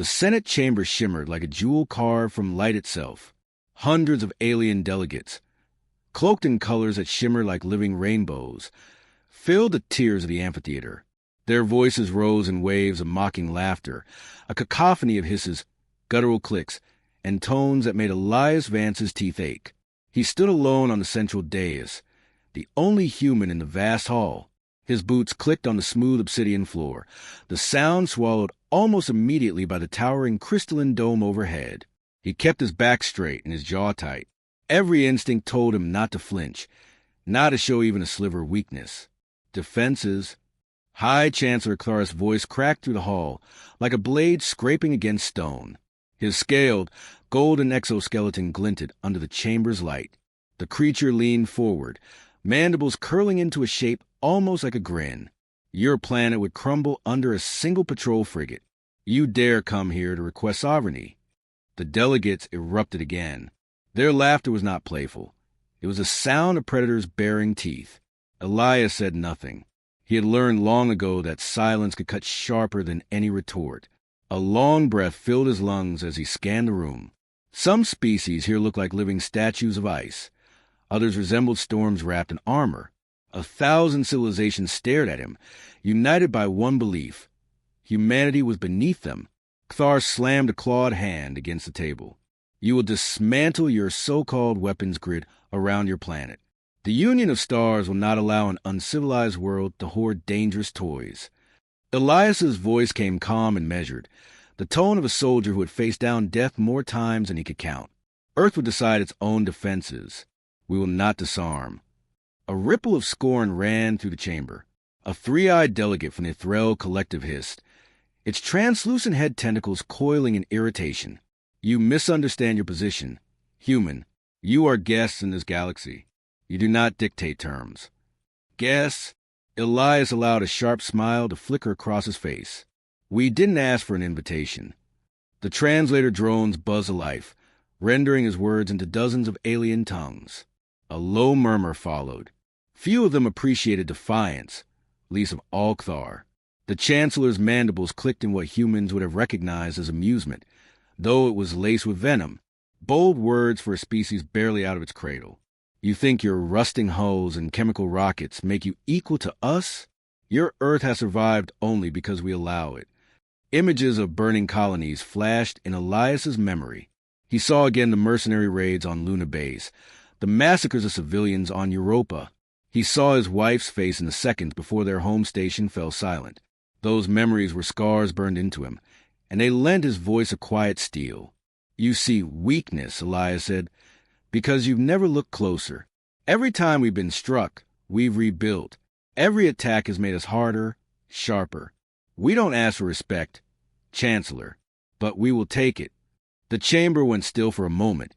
The Senate chamber shimmered like a jewel carved from light itself. Hundreds of alien delegates, cloaked in colors that shimmered like living rainbows, filled the tiers of the amphitheater. Their voices rose in waves of mocking laughter, a cacophony of hisses, guttural clicks, and tones that made Elias Vance's teeth ache. He stood alone on the central dais, the only human in the vast hall. His boots clicked on the smooth obsidian floor, the sound swallowed almost immediately by the towering crystalline dome overhead. He kept his back straight and his jaw tight. Every instinct told him not to flinch, not to show even a sliver of weakness. Defenses. High Chancellor Clarus' voice cracked through the hall, like a blade scraping against stone. His scaled, golden exoskeleton glinted under the chamber's light. The creature leaned forward, mandibles curling into a shape almost like a grin. Your planet would crumble under a single patrol frigate. You dare come here to request sovereignty. The delegates erupted again. Their laughter was not playful. It was the sound of predators baring teeth. Elias said nothing. He had learned long ago that silence could cut sharper than any retort. A long breath filled his lungs as he scanned the room. Some species here looked like living statues of ice. Others resembled storms wrapped in armor. 1,000 civilizations stared at him, united by one belief. Humanity was beneath them. Cthar slammed a clawed hand against the table. You will dismantle your so-called weapons grid around your planet. The Union of Stars will not allow an uncivilized world to hoard dangerous toys. Elias's voice came calm and measured, the tone of a soldier who had faced down death more times than he could count. Earth would decide its own defenses. We will not disarm. A ripple of scorn ran through the chamber. A three-eyed delegate from the Threll collective hissed, its translucent head tentacles coiling in irritation. You misunderstand your position. Human, you are guests in this galaxy. You do not dictate terms. Guests? Elias allowed a sharp smile to flicker across his face. We didn't ask for an invitation. The translator drones buzzed to life, rendering his words into dozens of alien tongues. A low murmur followed. Few of them appreciated defiance, least of all Cthar. The Chancellor's mandibles clicked in what humans would have recognized as amusement, though it was laced with venom, bold words for a species barely out of its cradle. You think your rusting hulls and chemical rockets make you equal to us? Your Earth has survived only because we allow it. Images of burning colonies flashed in Elias's memory. He saw again the mercenary raids on Luna Base, the massacres of civilians on Europa. He saw his wife's face in the seconds before their home station fell silent. Those memories were scars burned into him, and they lent his voice a quiet steel. You see weakness, Elias said, because you've never looked closer. Every time we've been struck, we've rebuilt. Every attack has made us harder, sharper. We don't ask for respect, Chancellor, but we will take it. The chamber went still for a moment,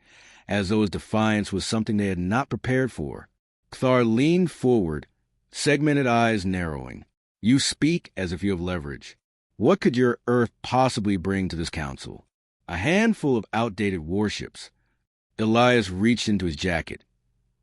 as though his defiance was something they had not prepared for. Cthar leaned forward, segmented eyes narrowing. You speak as if you have leverage. What could your Earth possibly bring to this council? A handful of outdated warships. Elias reached into his jacket,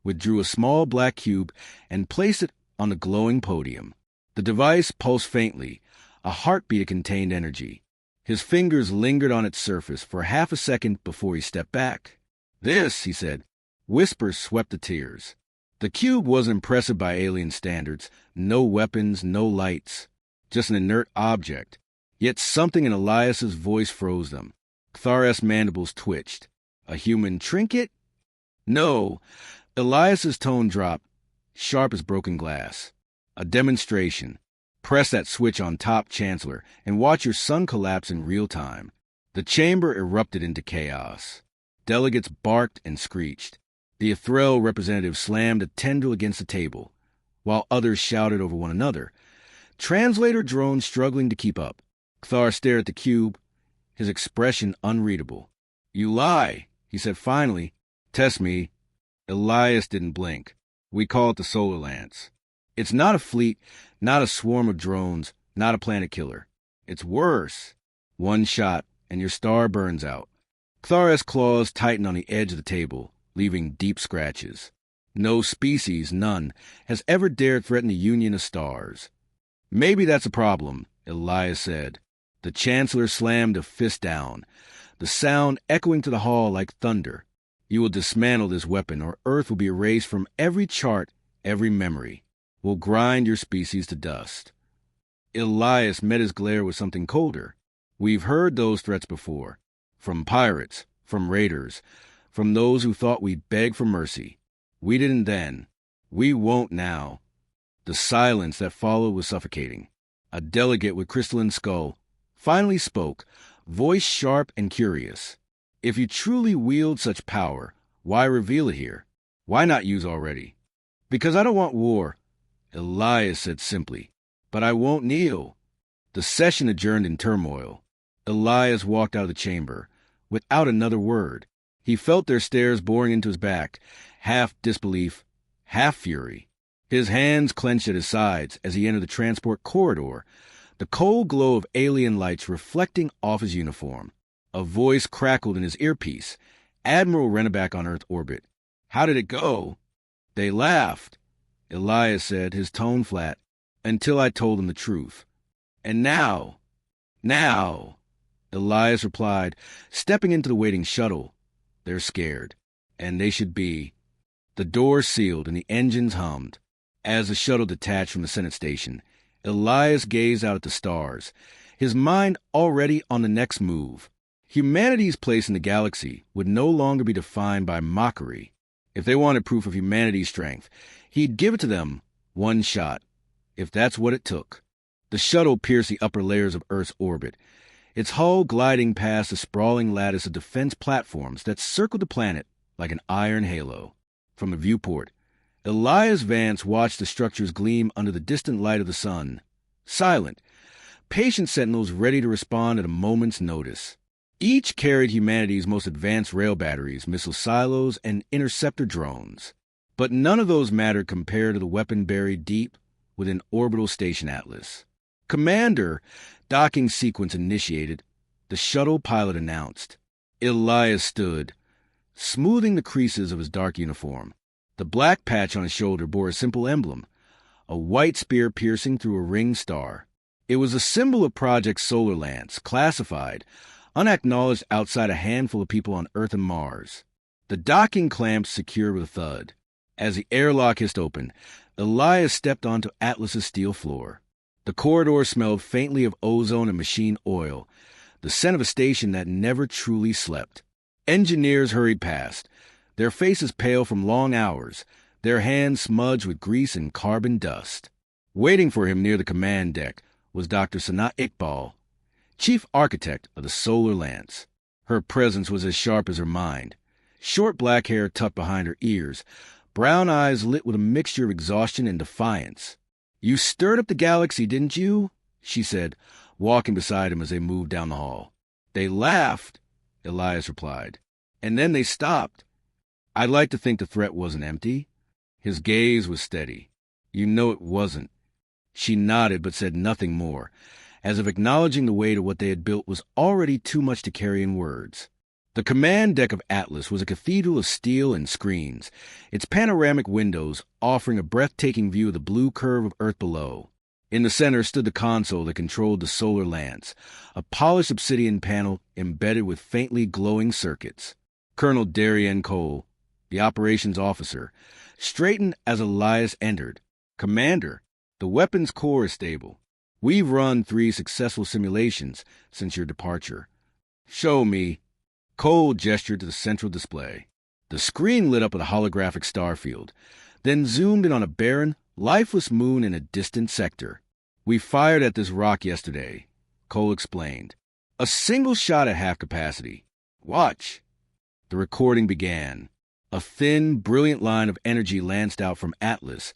withdrew a small black cube, and placed it on the glowing podium. The device pulsed faintly, a heartbeat that contained energy. His fingers lingered on its surface for half a second before he stepped back. This, he said. Whispers swept the tiers. The cube wasn't impressive by alien standards. No weapons, no lights. Just an inert object. Yet something in Elias's voice froze them. Cthar's mandibles twitched. A human trinket? No. Elias's tone dropped, sharp as broken glass. A demonstration. Press that switch on top, Chancellor, and watch your sun collapse in real time. The chamber erupted into chaos. Delegates barked and screeched. The Threll representative slammed a tendril against the table, while others shouted over one another. Translator drones struggling to keep up. Cthar stared at the cube, his expression unreadable. You lie, he said finally. Test me. Elias didn't blink. We call it the Solar Lance. It's not a fleet, not a swarm of drones, not a planet killer. It's worse. One shot, and your star burns out. Cthar's claws tightened on the edge of the table, leaving deep scratches. No species, none, has ever dared threaten the Union of Stars. Maybe that's a problem, Elias said. The Chancellor slammed a fist down, the sound echoing to the hall like thunder. "You will dismantle this weapon, or Earth will be erased from every chart, every memory. We'll grind your species to dust." Elias met his glare with something colder. "We've heard those threats before. From pirates, from raiders, from those who thought we'd beg for mercy. We didn't then. We won't now." The silence that followed was suffocating. A delegate with crystalline skull finally spoke, voice sharp and curious. "If you truly wield such power, why reveal it here? Why not use already?" "Because I don't want war," Elias said simply. "But I won't kneel." The session adjourned in turmoil. Elias walked out of the chamber without another word. He felt their stares boring into his back, half disbelief, half fury. His hands clenched at his sides as he entered the transport corridor, the cold glow of alien lights reflecting off his uniform. A voice crackled in his earpiece. "Admiral Renneback on Earth orbit. How did it go?" "They laughed," Elias said, his tone flat, "until I told them the truth. And now, Elias replied, stepping into the waiting shuttle, "they're scared. And they should be." The door sealed and the engines hummed. As the shuttle detached from the Senate station, Elias gazed out at the stars, his mind already on the next move. Humanity's place in the galaxy would no longer be defined by mockery. If they wanted proof of humanity's strength, he'd give it to them, one shot, if that's what it took. The shuttle pierced the upper layers of Earth's orbit, its hull gliding past a sprawling lattice of defense platforms that circled the planet like an iron halo. From the viewport, Elias Vance watched the structures gleam under the distant light of the sun, silent, patient sentinels ready to respond at a moment's notice. Each carried humanity's most advanced rail batteries, missile silos, and interceptor drones. But none of those mattered compared to the weapon buried deep within Orbital Station Atlas. "Commander," docking sequence initiated, the shuttle pilot announced. Elias stood, smoothing the creases of his dark uniform. The black patch on his shoulder bore a simple emblem, a white spear piercing through a ringed star. It was a symbol of Project Solar Lance, classified, unacknowledged outside a handful of people on Earth and Mars. The docking clamps secured with a thud. As the airlock hissed open, Elias stepped onto Atlas's steel floor. The corridor smelled faintly of ozone and machine oil, the scent of a station that never truly slept. Engineers hurried past, their faces pale from long hours, their hands smudged with grease and carbon dust. Waiting for him near the command deck was Dr. Sanaa Iqbal, chief architect of the Solar Lance. Her presence was as sharp as her mind. Short black hair tucked behind her ears, brown eyes lit with a mixture of exhaustion and defiance. "You stirred up the galaxy, didn't you?" she said, walking beside him as they moved down the hall. "They laughed," Elias replied. "And then they stopped. I'd like to think the threat wasn't empty." His gaze was steady. "You know it wasn't." She nodded but said nothing more, as if acknowledging the weight of what they had built was already too much to carry in words. The command deck of Atlas was a cathedral of steel and screens, its panoramic windows offering a breathtaking view of the blue curve of Earth below. In the center stood the console that controlled the Solar Lance, a polished obsidian panel embedded with faintly glowing circuits. Colonel Darien Cole, the operations officer, straightened as Elias entered. "Commander, the weapons core is stable. We've run 3 successful simulations since your departure." "Show me." Cole gestured to the central display. The screen lit up with a holographic starfield, then zoomed in on a barren, lifeless moon in a distant sector. "We fired at this rock yesterday," Cole explained. "A single shot at half capacity. Watch." The recording began. A thin, brilliant line of energy lanced out from Atlas,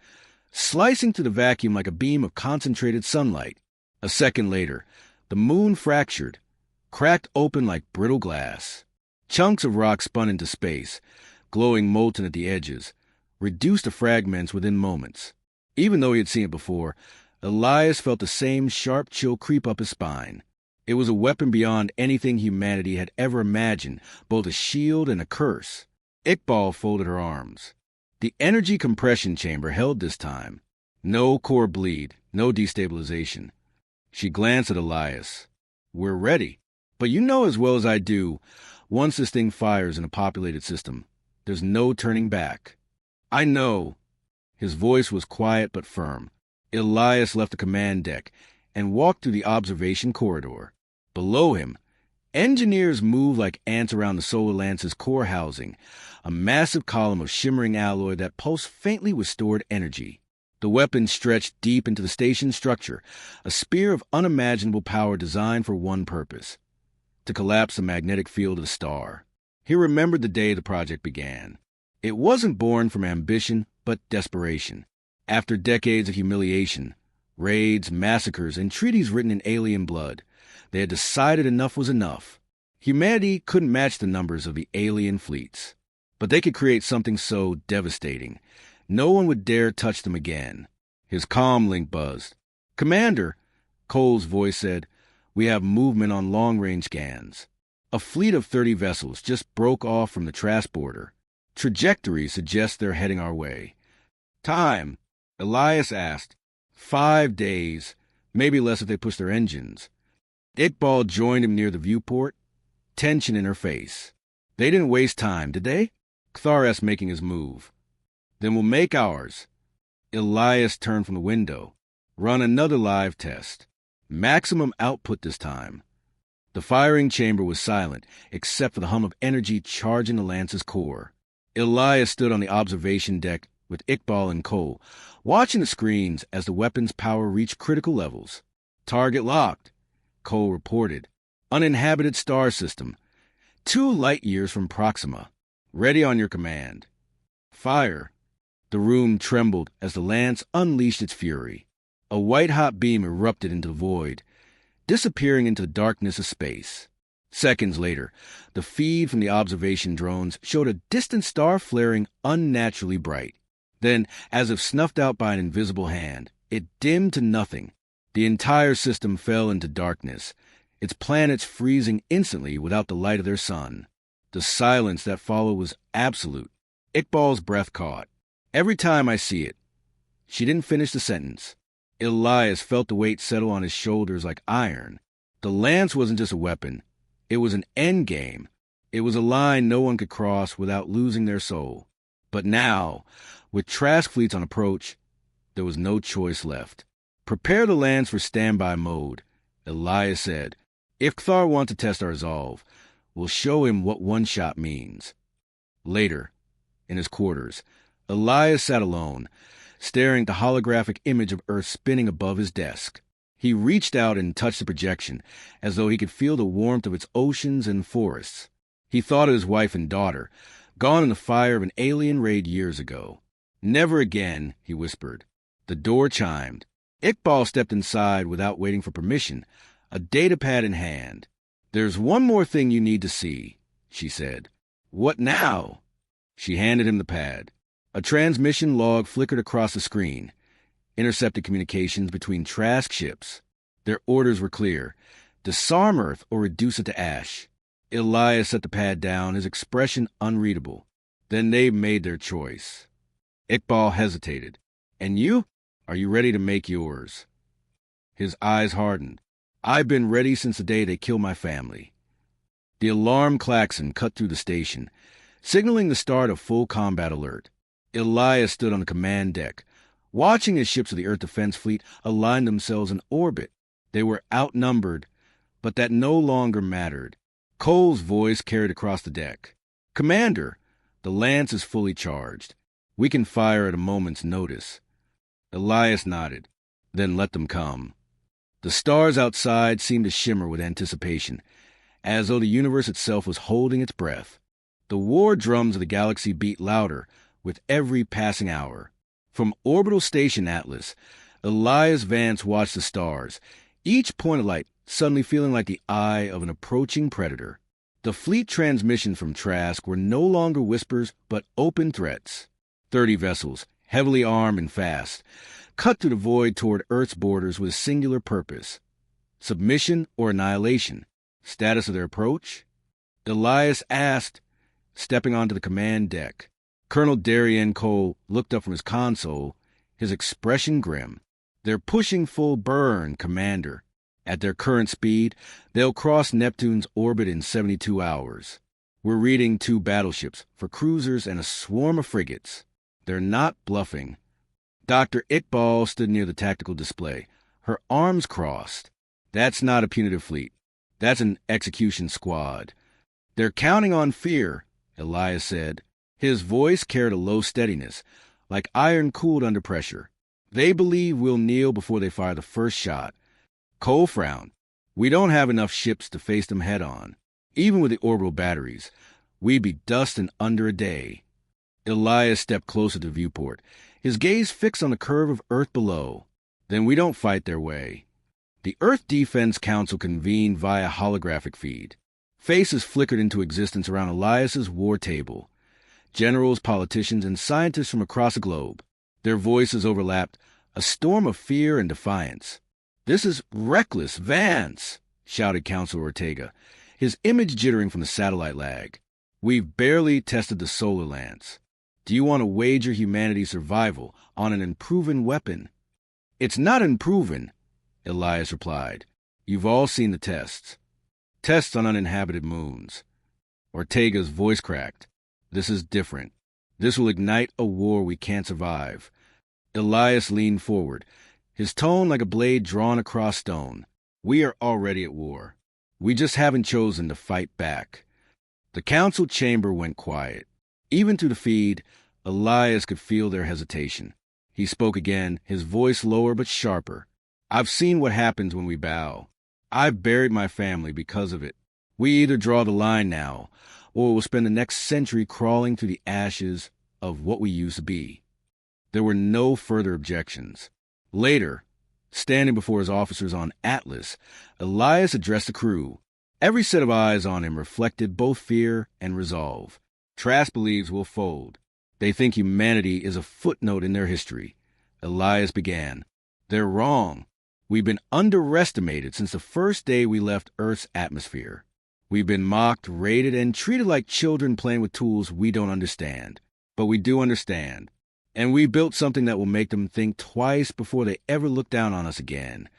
slicing through the vacuum like a beam of concentrated sunlight. A second later, the moon fractured, cracked open like brittle glass. Chunks of rock spun into space, glowing molten at the edges, reduced to fragments within moments. Even though he had seen it before, Elias felt the same sharp chill creep up his spine. It was a weapon beyond anything humanity had ever imagined, both a shield and a curse. Iqbal folded her arms. The energy compression chamber held this time. No core bleed, no destabilization. She glanced at Elias. We're ready. But you know as well as I do, once this thing fires in a populated system, there's no turning back. I know. His voice was quiet but firm. Elias left the command deck and walked through the observation corridor. Below him, engineers moved like ants around the Solar Lance's core housing, a massive column of shimmering alloy that pulsed faintly with stored energy. The weapon stretched deep into the station's structure, a spear of unimaginable power designed for one purpose: to collapse the magnetic field of the star. He remembered the day the project began. It wasn't born from ambition, but desperation. After decades of humiliation, raids, massacres, and treaties written in alien blood, they had decided enough was enough. Humanity couldn't match the numbers of the alien fleets, but they could create something so devastating no one would dare touch them again. His comm link buzzed. "Commander," Cole's voice said, "we have movement on long-range scans. A fleet of 30 vessels just broke off from the Trask border. Trajectory suggests they're heading our way." "Time?" Elias asked. 5 days, maybe less if they push their engines. Iqbal joined him near the viewport, tension in her face. "They didn't waste time, did they?" Kthar asked, making his move. "Then we'll make ours." Elias turned from the window. "Run another live test. Maximum output this time." The firing chamber was silent, except for the hum of energy charging the Lance's core. Elias stood on the observation deck with Iqbal and Cole, watching the screens as the weapon's power reached critical levels. "Target locked," Cole reported. "Uninhabited star system. 2 light years from Proxima. Ready on your command." "Fire." The room trembled as the Lance unleashed its fury. A white-hot beam erupted into the void, disappearing into the darkness of space. Seconds later, the feed from the observation drones showed a distant star flaring unnaturally bright. Then, as if snuffed out by an invisible hand, it dimmed to nothing. The entire system fell into darkness, its planets freezing instantly without the light of their sun. The silence that followed was absolute. Iqbal's breath caught. "Every time I see it." She didn't finish the sentence. Elias felt the weight settle on his shoulders like iron. The Lance wasn't just a weapon. It was an endgame. It was a line no one could cross without losing their soul. But now, with Trask fleets on approach, there was no choice left. "Prepare the Lance for standby mode," Elias said. "If Kthar wants to test our resolve, we'll show him what one shot means." Later, in his quarters, Elias sat alone, staring at the holographic image of Earth spinning above his desk. He reached out and touched the projection, as though he could feel the warmth of its oceans and forests. He thought of his wife and daughter, gone in the fire of an alien raid years ago. "Never again," he whispered. The door chimed. Iqbal stepped inside without waiting for permission, a datapad in hand. "There's one more thing you need to see," she said. "What now?" She handed him the pad. A transmission log flickered across the screen. Intercepted communications between Trask ships. Their orders were clear: disarm Earth or reduce it to ash. Elias set the pad down, his expression unreadable. "Then they've made their choice." Iqbal hesitated. "And you? Are you ready to make yours?" His eyes hardened. "I've been ready since the day they killed my family." The alarm klaxon cut through the station, signaling the start of full combat alert. Elias stood on the command deck, watching as ships of the Earth Defense Fleet aligned themselves in orbit. They were outnumbered, but that no longer mattered. Cole's voice carried across the deck. "Commander, the Lance is fully charged. We can fire at a moment's notice." Elias nodded. "Then let them come." The stars outside seemed to shimmer with anticipation, as though the universe itself was holding its breath. The war drums of the galaxy beat louder with every passing hour. From Orbital Station Atlas, Elias Vance watched the stars, each point of light suddenly feeling like the eye of an approaching predator. The fleet transmissions from Trask were no longer whispers, but open threats. 30 vessels, heavily armed and fast, cut through the void toward Earth's borders with a singular purpose: submission or annihilation. Status of their approach? Elias asked, stepping onto the command deck. Colonel Darien Cole looked up from his console, his expression grim. "They're pushing full burn, Commander." At their current speed, they'll cross Neptune's orbit in 72 hours. We're reading 2 battleships for cruisers and a swarm of frigates. They're not bluffing. Dr. Iqbal stood near the tactical display, her arms crossed. That's not a punitive fleet. That's an execution squad. They're counting on fear, Elias said. His voice carried a low steadiness, like iron cooled under pressure. They believe we'll kneel before they fire the first shot. Cole frowned. We don't have enough ships to face them head-on. Even with the orbital batteries, we'd be dust in under a day. Elias stepped closer to the viewport, his gaze fixed on the curve of Earth below. Then we don't fight their way. The Earth Defense Council convened via holographic feed. Faces flickered into existence around Elias's war table. Generals, politicians, and scientists from across the globe. Their voices overlapped, a storm of fear and defiance. "This is reckless, Vance," shouted Councilor Ortega, his image jittering from the satellite lag. "We've barely tested the solar lance. Do you want to wager humanity's survival on an unproven weapon?" "It's not unproven," Elias replied. "You've all seen the tests. Tests on uninhabited moons." Ortega's voice cracked. "This is different. This will ignite a war we can't survive." Elias leaned forward, his tone like a blade drawn across stone. "We are already at war. We just haven't chosen to fight back." The council chamber went quiet. Even through the feed, Elias could feel their hesitation. He spoke again, his voice lower but sharper. "I've seen what happens when we bow. I've buried my family because of it. We either draw the line now, or we'll spend the next century crawling through the ashes of what we used to be." There were no further objections. Later, standing before his officers on Atlas, Elias addressed the crew. Every set of eyes on him reflected both fear and resolve. "Trask believes we'll fold. They think humanity is a footnote in their history." Elias began. "They're wrong. We've been underestimated since the first day we left Earth's atmosphere. We've been mocked, rated, and treated like children playing with tools we don't understand. But we do understand. And we built something that will make them think twice before they ever look down on us again."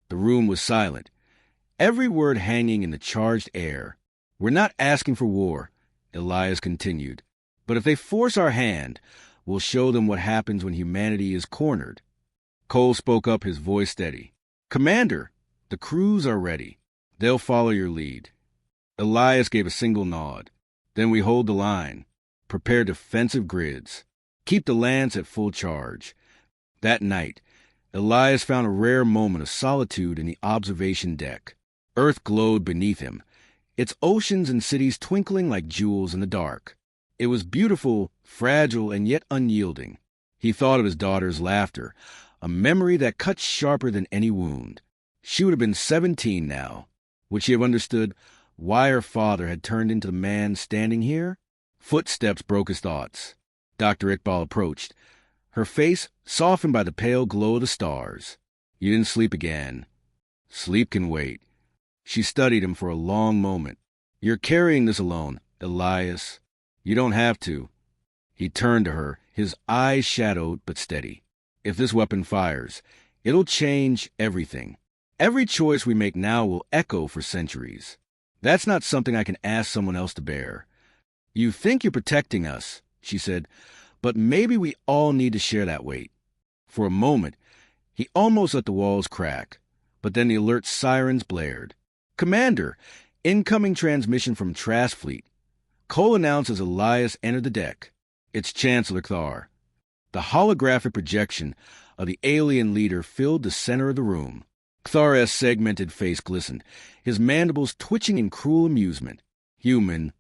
The room was silent, every word hanging in the charged air. "We're not asking for war," Elias continued. "But if they force our hand, we'll show them what happens when humanity is cornered." Cole spoke up, his voice steady. "Commander, the crews are ready. They'll follow your lead." Elias gave a single nod. "Then we hold the line. Prepare defensive grids. Keep the lance at full charge." That night, Elias found a rare moment of solitude in the observation deck. Earth glowed beneath him, its oceans and cities twinkling like jewels in the dark. It was beautiful, fragile, and yet unyielding. He thought of his daughter's laughter, a memory that cut sharper than any wound. She would have been 17 now. Would she have understood why her father had turned into the man standing here? Footsteps broke his thoughts. Dr. Iqbal approached, her face softened by the pale glow of the stars. "You didn't sleep again." "Sleep can wait." She studied him for a long moment. "You're carrying this alone, Elias. You don't have to." He turned to her, his eyes shadowed but steady. "If this weapon fires, it'll change everything. Every choice we make now will echo for centuries. That's not something I can ask someone else to bear." "You think you're protecting us," she said, "but maybe we all need to share that weight." For a moment, he almost let the walls crack, but then the alert sirens blared. "Commander, incoming transmission from Trask Fleet." Cole announced as Elias entered the deck. "It's Chancellor Thar." The holographic projection of the alien leader filled the center of the room. Thar's segmented face glistened, his mandibles twitching in cruel amusement. "Human,"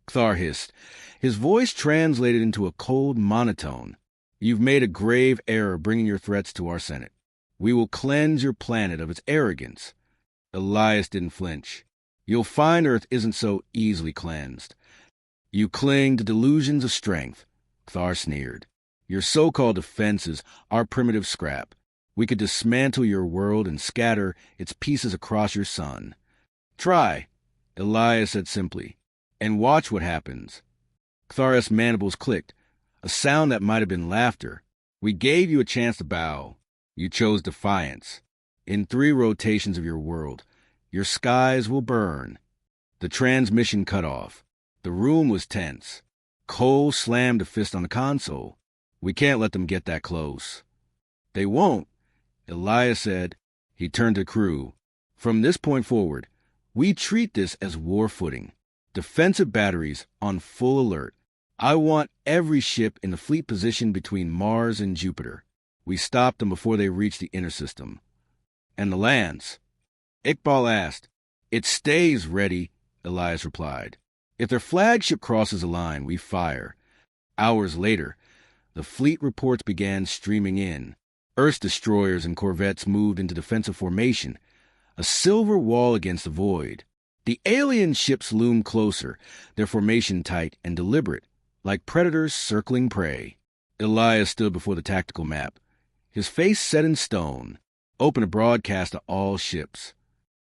Thar hissed, his voice translated into a cold monotone. "You've made a grave error bringing your threats to our Senate. We will cleanse your planet of its arrogance." Elias didn't flinch. "You'll find Earth isn't so easily cleansed. You cling to delusions of strength," Thar sneered. "Your so-called defenses are primitive scrap. We could dismantle your world and scatter its pieces across your sun." "Try," Elias said simply, "and watch what happens." Thar's mandibles clicked, a sound that might have been laughter. "We gave you a chance to bow. You chose defiance. In 3 rotations of your world, your skies will burn. The transmission cut off. The room was tense. Cole slammed a fist on the console. We can't let them get that close. They won't, Elias said. He turned to the crew. From this point forward, we treat this as war footing. Defensive batteries on full alert. I want every ship in the fleet positioned between Mars and Jupiter. We stopped them before they reached the inner system. And the lands? Iqbal asked. It stays ready, Elias replied. If their flagship crosses a line, we fire. Hours later, the fleet reports began streaming in. Earth's destroyers and corvettes moved into defensive formation, a silver wall against the void. The alien ships loomed closer, their formation tight and deliberate, like predators circling prey. Elias stood before the tactical map, his face set in stone, open a broadcast to all ships.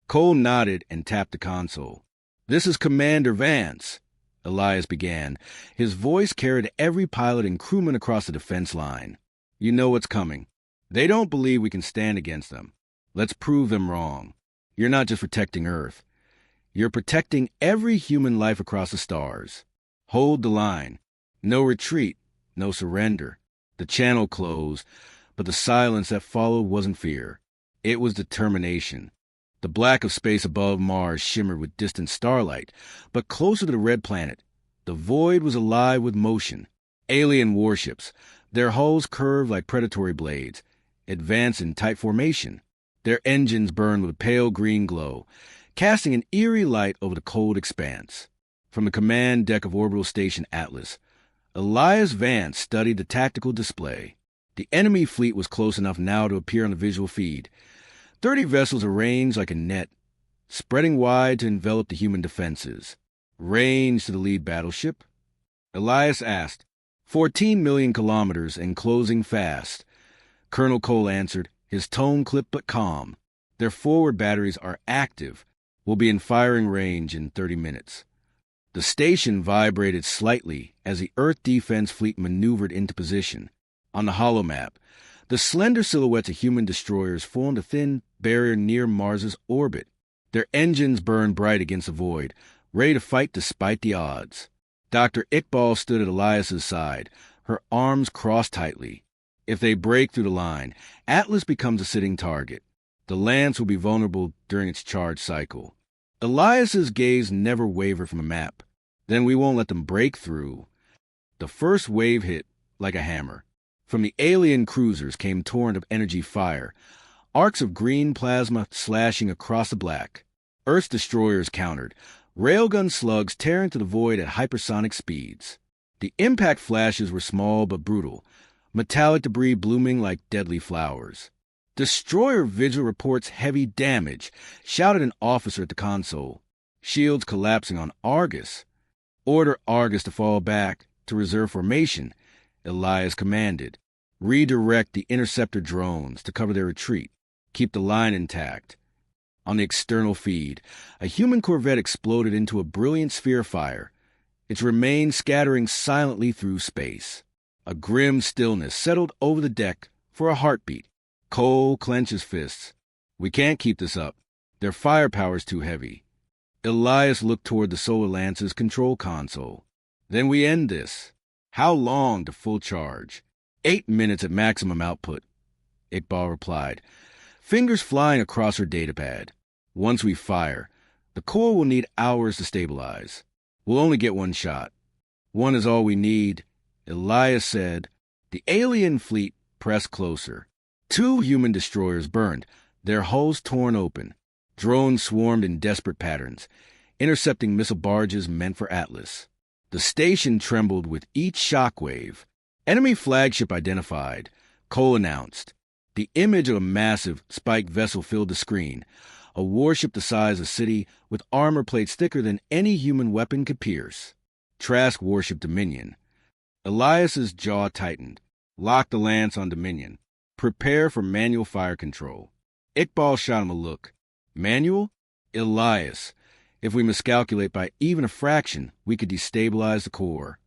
Cole nodded and tapped the console. This is Commander Vance, Elias began. His voice carried every pilot and crewman across the defense line. You know what's coming. They don't believe we can stand against them. Let's prove them wrong. You're not just protecting Earth. You're protecting every human life across the stars. Hold the line. No retreat, no surrender. The channel closed, but the silence that followed wasn't fear. It was determination. The black of space above Mars shimmered with distant starlight, but closer to the red planet, the void was alive with motion. Alien warships, their hulls curved like predatory blades, advanced in tight formation. Their engines burned with a pale green glow, casting an eerie light over the cold expanse. From the command deck of Orbital Station Atlas, Elias Vance studied the tactical display. The enemy fleet was close enough now to appear on the visual feed. 30 vessels arranged like a net, spreading wide to envelop the human defenses. Range to the lead battleship? Elias asked. 14 million kilometers and closing fast. Colonel Cole answered, his tone clipped but calm. Their forward batteries are active. We'll be in firing range in 30 minutes. The station vibrated slightly as the Earth defense fleet maneuvered into position. On the holomap, the slender silhouettes of human destroyers formed a thin barrier near Mars's orbit. Their engines burned bright against the void, ready to fight despite the odds. Dr. Iqbal stood at Elias's side, her arms crossed tightly. If they break through the line, Atlas becomes a sitting target. The Lance will be vulnerable during its charge cycle. Elias's gaze never wavered from a map. Then we won't let them break through. The first wave hit like a hammer. From the alien cruisers came torrent of energy fire, arcs of green plasma slashing across the black. Earth's destroyers countered, railgun slugs tearing to the void at hypersonic speeds. The impact flashes were small but brutal, metallic debris blooming like deadly flowers. Destroyer Vigil reports heavy damage, shouted an officer at the console. Shields collapsing on Argus. Order Argus to fall back to reserve formation, Elias commanded. Redirect the interceptor drones to cover their retreat. Keep the line intact. On the external feed, a human corvette exploded into a brilliant sphere fire, its remains scattering silently through space. A grim stillness settled over the deck for a heartbeat. Cole clenched his fists. We can't keep this up. Their firepower's too heavy. Elias looked toward the Solar Lance's control console. Then we end this. How long to full charge? 8 minutes at maximum output, Iqbal replied, fingers flying across her datapad. Once we fire, the core will need hours to stabilize. We'll only get one shot. One is all we need, Elias said. The alien fleet pressed closer. 2 human destroyers burned, their hulls torn open. Drones swarmed in desperate patterns, intercepting missile barges meant for Atlas. The station trembled with each shockwave. Enemy flagship identified, Cole announced. The image of a massive, spiked vessel filled the screen, a warship the size of a city with armor plates thicker than any human weapon could pierce. Trask warship Dominion. Elias's jaw tightened. Lock the Lance on Dominion. Prepare for manual fire control. Iqbal shot him a look. Manual? Elias. If we miscalculate by even a fraction, we could destabilize the core.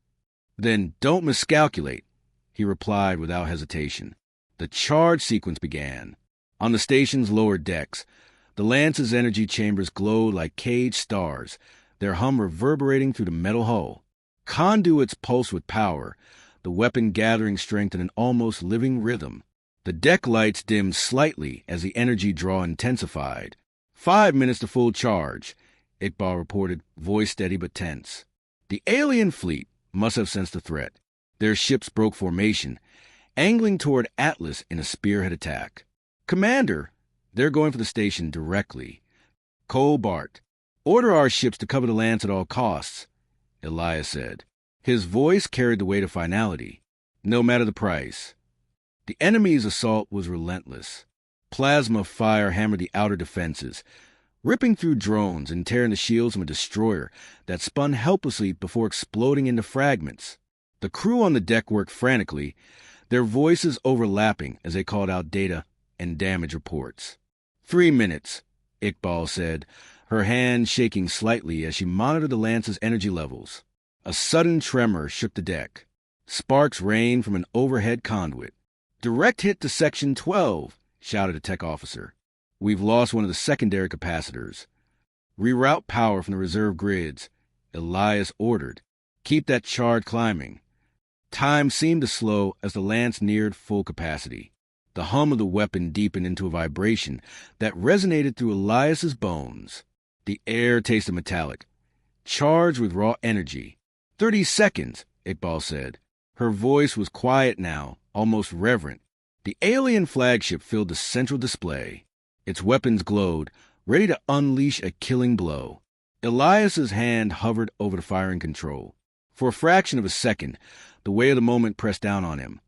Then don't miscalculate, he replied without hesitation. The charge sequence began. On the station's lower decks, the Lance's energy chambers glowed like caged stars, their hum reverberating through the metal hull. Conduits pulsed with power, the weapon gathering strength in an almost living rhythm. The deck lights dimmed slightly as the energy draw intensified. 5 minutes to full charge, Iqbal reported, voice steady but tense. The alien fleet must have sensed the threat. Their ships broke formation, angling toward Atlas in a spearhead attack. "Commander, they're going for the station directly." "Cole Bart, order our ships to cover the Lance at all costs," Elias said. His voice carried the weight of finality, no matter the price. The enemy's assault was relentless. Plasma fire hammered the outer defenses, ripping through drones and tearing the shields from a destroyer that spun helplessly before exploding into fragments. The crew on the deck worked frantically, their voices overlapping as they called out data and damage reports. 3 minutes, Iqbal said, her hand shaking slightly as she monitored the Lance's energy levels. A sudden tremor shook the deck. Sparks rained from an overhead conduit. "Direct hit to Section 12, shouted a tech officer. "We've lost one of the secondary capacitors." "Reroute power from the reserve grids," Elias ordered. "Keep that charge climbing." Time seemed to slow as the Lance neared full capacity. The hum of the weapon deepened into a vibration that resonated through Elias's bones. The air tasted metallic, charged with raw energy. 30 seconds, Iqbal said. Her voice was quiet now, almost reverent. The alien flagship filled the central display. Its weapons glowed, ready to unleash a killing blow. Elias's hand hovered over the firing control. For a fraction of a second, the weight of the moment pressed down on him.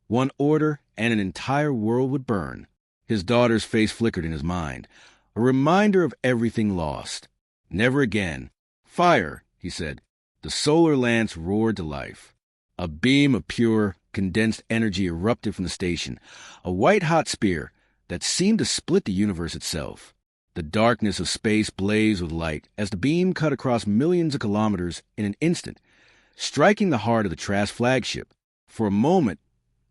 One order, and an entire world would burn. His daughter's face flickered in his mind, a reminder of everything lost. Never again. "Fire," he said. The solar lance roared to life. A beam of pure, condensed energy erupted from the station, a white-hot spear that seemed to split the universe itself. The darkness of space blazed with light as the beam cut across millions of kilometers in an instant, striking the heart of the Trask flagship. For a moment,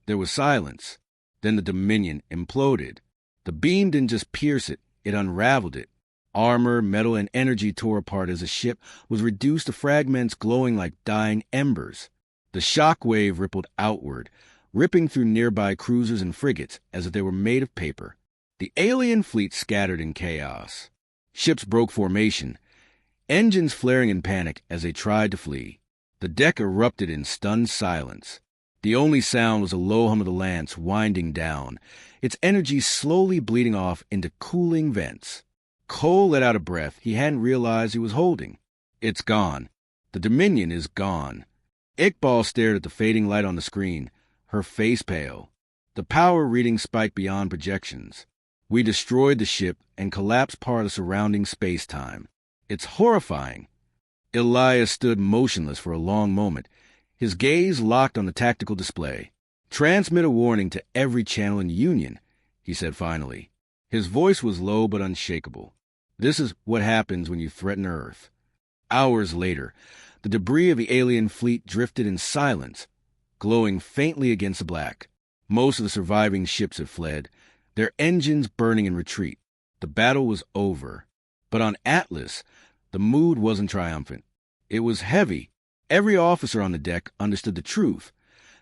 there was silence. Then the Dominion imploded. The beam didn't just pierce it, it unraveled it. Armor, metal, and energy tore apart as the ship was reduced to fragments glowing like dying embers. The shock wave rippled outward, ripping through nearby cruisers and frigates as if they were made of paper. The alien fleet scattered in chaos. Ships broke formation, engines flaring in panic as they tried to flee. The deck erupted in stunned silence. The only sound was the low hum of the Lance winding down, its energy slowly bleeding off into cooling vents. Cole let out a breath he hadn't realized he was holding. It's gone. The Dominion is gone. Iqbal stared at the fading light on the screen, her face pale. The power reading spiked beyond projections. We destroyed the ship and collapsed part of the surrounding space-time. It's horrifying. Elias stood motionless for a long moment, his gaze locked on the tactical display. "Transmit a warning to every channel in the Union," he said finally. His voice was low but unshakable. "This is what happens when you threaten Earth." Hours later, the debris of the alien fleet drifted in silence, glowing faintly against the black. Most of the surviving ships had fled, their engines burning in retreat. The battle was over. But on Atlas, the mood wasn't triumphant. It was heavy. Every officer on the deck understood the truth.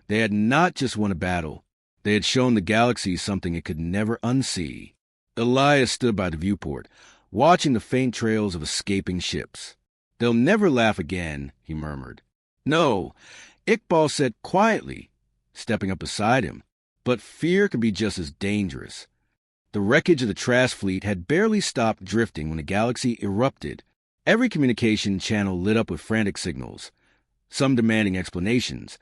They had not just won a battle. They had shown the galaxy something it could never unsee. Elias stood by the viewport, watching the faint trails of escaping ships. "They'll never laugh again," he murmured. "No," Iqbal said quietly, stepping up beside him. "But fear can be just as dangerous." The wreckage of the Trask fleet had barely stopped drifting when the galaxy erupted. Every communication channel lit up with frantic signals, some demanding explanations,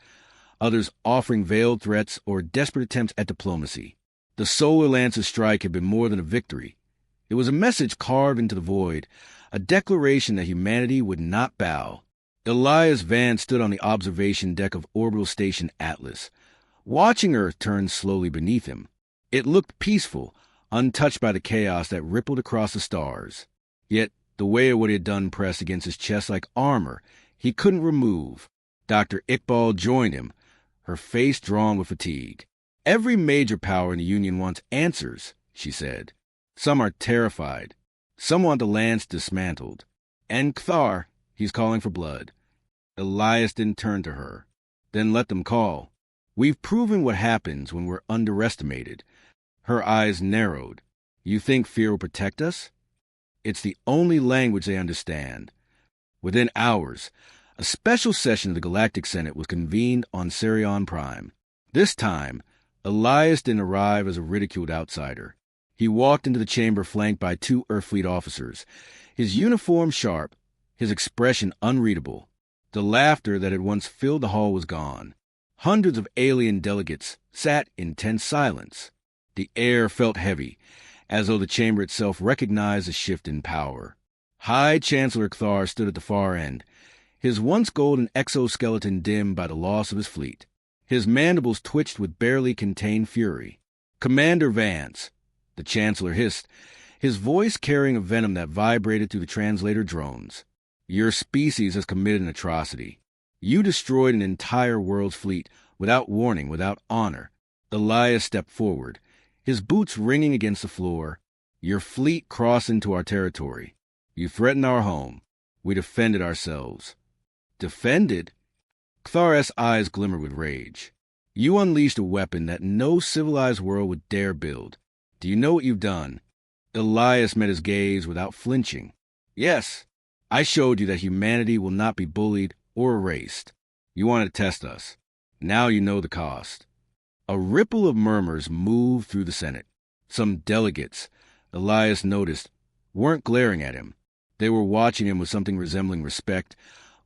others offering veiled threats or desperate attempts at diplomacy. The Solar Lance's strike had been more than a victory. It was a message carved into the void, a declaration that humanity would not bow. Elias Van stood on the observation deck of Orbital Station Atlas, watching Earth turn slowly beneath him. It looked peaceful, untouched by the chaos that rippled across the stars. Yet the weight of what he had done pressed against his chest like armor he couldn't remove. Dr. Iqbal joined him, her face drawn with fatigue. "Every major power in the Union wants answers," she said. Some are terrified. Some want the lance dismantled. And Kthar, he's calling for blood. Elias didn't turn to her. Then let them call. We've proven what happens when we're underestimated. Her eyes narrowed. You think fear will protect us? It's the only language they understand. Within hours, a special session of the Galactic Senate was convened on Serion Prime. This time, Elias didn't arrive as a ridiculed outsider. He walked into the chamber flanked by 2 Earthfleet officers, his uniform sharp, his expression unreadable. The laughter that had once filled the hall was gone. Hundreds of alien delegates sat in tense silence. The air felt heavy, as though the chamber itself recognized a shift in power. High Chancellor Kthar stood at the far end, his once golden exoskeleton dimmed by the loss of his fleet. His mandibles twitched with barely contained fury. "Commander Vance," the Chancellor hissed, his voice carrying a venom that vibrated through the translator drones. "Your species has committed an atrocity. You destroyed an entire world's fleet without warning, without honor." Elias stepped forward, his boots ringing against the floor. "Your fleet crossed into our territory. You threatened our home. We defended ourselves." "Defended?" Kthar's eyes glimmered with rage. "You unleashed a weapon that no civilized world would dare build. Do you know what you've done?" Elias met his gaze without flinching. "Yes, I showed you that humanity will not be bullied or erased. You wanted to test us. Now you know the cost." A ripple of murmurs moved through the Senate. Some delegates, Elias noticed, weren't glaring at him. They were watching him with something resembling respect,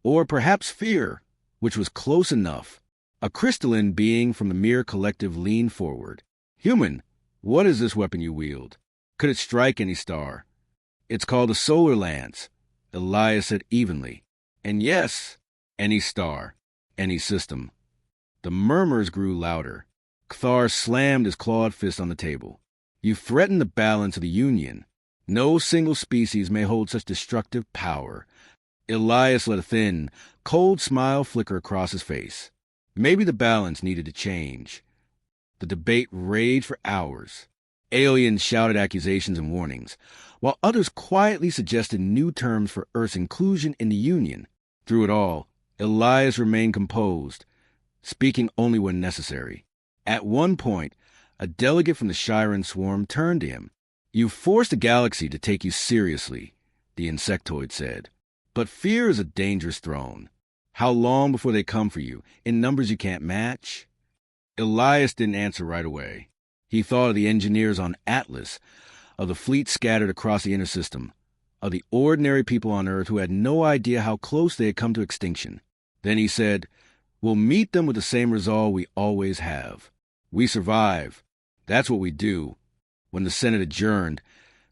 or perhaps fear, which was close enough. A crystalline being from the mere collective leaned forward. "Human, what is this weapon you wield? Could it strike any star?" "It's called a solar lance," Elias said evenly. "And yes, any star, any system." The murmurs grew louder. Kthar slammed his clawed fist on the table. "You threaten the balance of the Union. No single species may hold such destructive power." Elias let a thin, cold smile flicker across his face. Maybe the balance needed to change. The debate raged for hours. Aliens shouted accusations and warnings, while others quietly suggested new terms for Earth's inclusion in the Union. Through it all, Elias remained composed, speaking only when necessary. At one point, a delegate from the Shiren swarm turned to him. "You forced the galaxy to take you seriously," the insectoid said. "But fear is a dangerous throne. How long before they come for you, in numbers you can't match?" Elias didn't answer right away. He thought of the engineers on Atlas, of the fleet scattered across the inner system, of the ordinary people on Earth who had no idea how close they had come to extinction. Then he said, "We'll meet them with the same resolve we always have. We survive. That's what we do." When the Senate adjourned,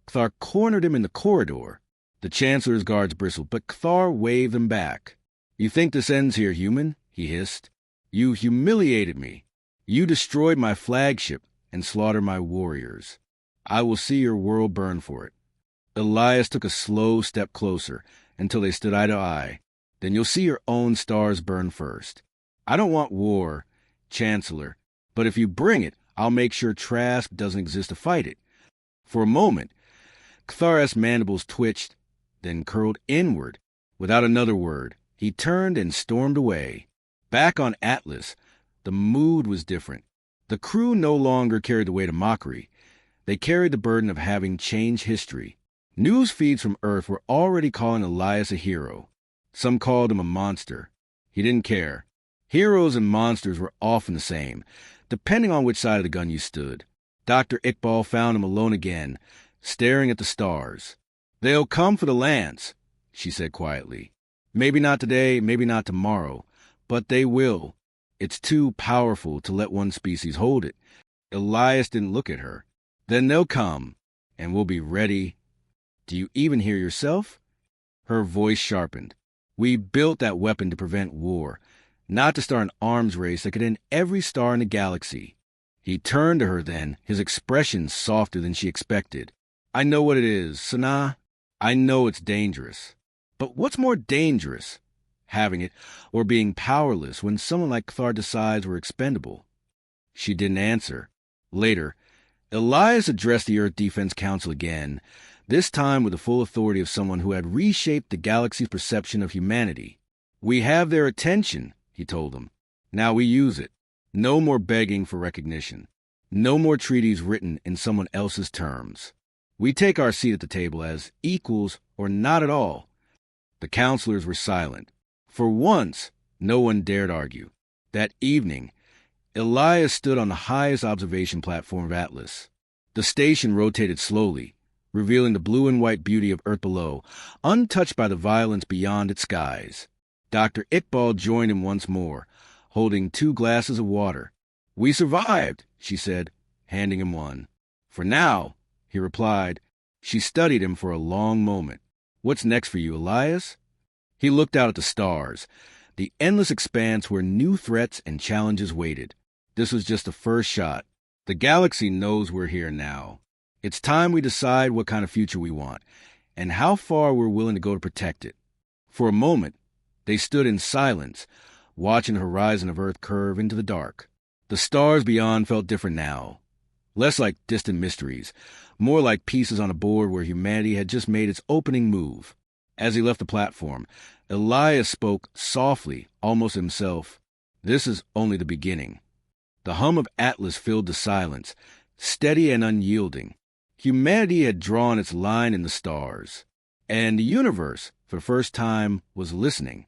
Kthar cornered him in the corridor. The Chancellor's guards bristled, but Kthar waved them back. "You think this ends here, human?" he hissed. "You humiliated me. You destroyed my flagship and slaughtered my warriors. I will see your world burn for it." Elias took a slow step closer until they stood eye to eye. "Then you'll see your own stars burn first. I don't want war, Chancellor, but if you bring it, I'll make sure Trask doesn't exist to fight it." For a moment, Kthar's mandibles twitched, then curled inward. Without another word, he turned and stormed away. Back on Atlas, the mood was different. The crew no longer carried the weight of mockery. They carried the burden of having changed history. News feeds from Earth were already calling Elias a hero. Some called him a monster. He didn't care. Heroes and monsters were often the same, depending on which side of the gun you stood. Dr. Iqbal found him alone again, staring at the stars. "They'll come for the lance," she said quietly. "Maybe not today, maybe not tomorrow, but they will. It's too powerful to let one species hold it." Elias didn't look at her. "Then they'll come, and we'll be ready. Do you even hear yourself?" Her voice sharpened. "We built that weapon to prevent war, not to start an arms race that could end every star in the galaxy." He turned to her then, his expression softer than she expected. "I know what it is, Sanaa. I know it's dangerous. But what's more dangerous? Having it, or being powerless when someone like Kthar decides we're expendable?" She didn't answer. Later, Elias addressed the Earth Defense Council again, this time with the full authority of someone who had reshaped the galaxy's perception of humanity. "We have their attention," he told them. "Now we use it. No more begging for recognition. No more treaties written in someone else's terms. We take our seat at the table as equals or not at all." The counselors were silent. For once, no one dared argue. That evening, Elias stood on the highest observation platform of Atlas. The station rotated slowly, revealing the blue and white beauty of Earth below, untouched by the violence beyond its skies. Dr. Iqbal joined him once more, holding 2 glasses of water. "We survived," she said, handing him one. "For now," he replied. She studied him for a long moment. "What's next for you, Elias?" He looked out at the stars, the endless expanse where new threats and challenges waited. This was just the first shot. The galaxy knows we're here now. It's time we decide what kind of future we want, and how far we're willing to go to protect it. For a moment, they stood in silence, watching the horizon of Earth curve into the dark. The stars beyond felt different now. Less like distant mysteries, more like pieces on a board where humanity had just made its opening move. As he left the platform, Elias spoke softly, almost himself. "This is only the beginning." The hum of Atlas filled the silence, steady and unyielding. Humanity had drawn its line in the stars, and the universe, for the first time, was listening.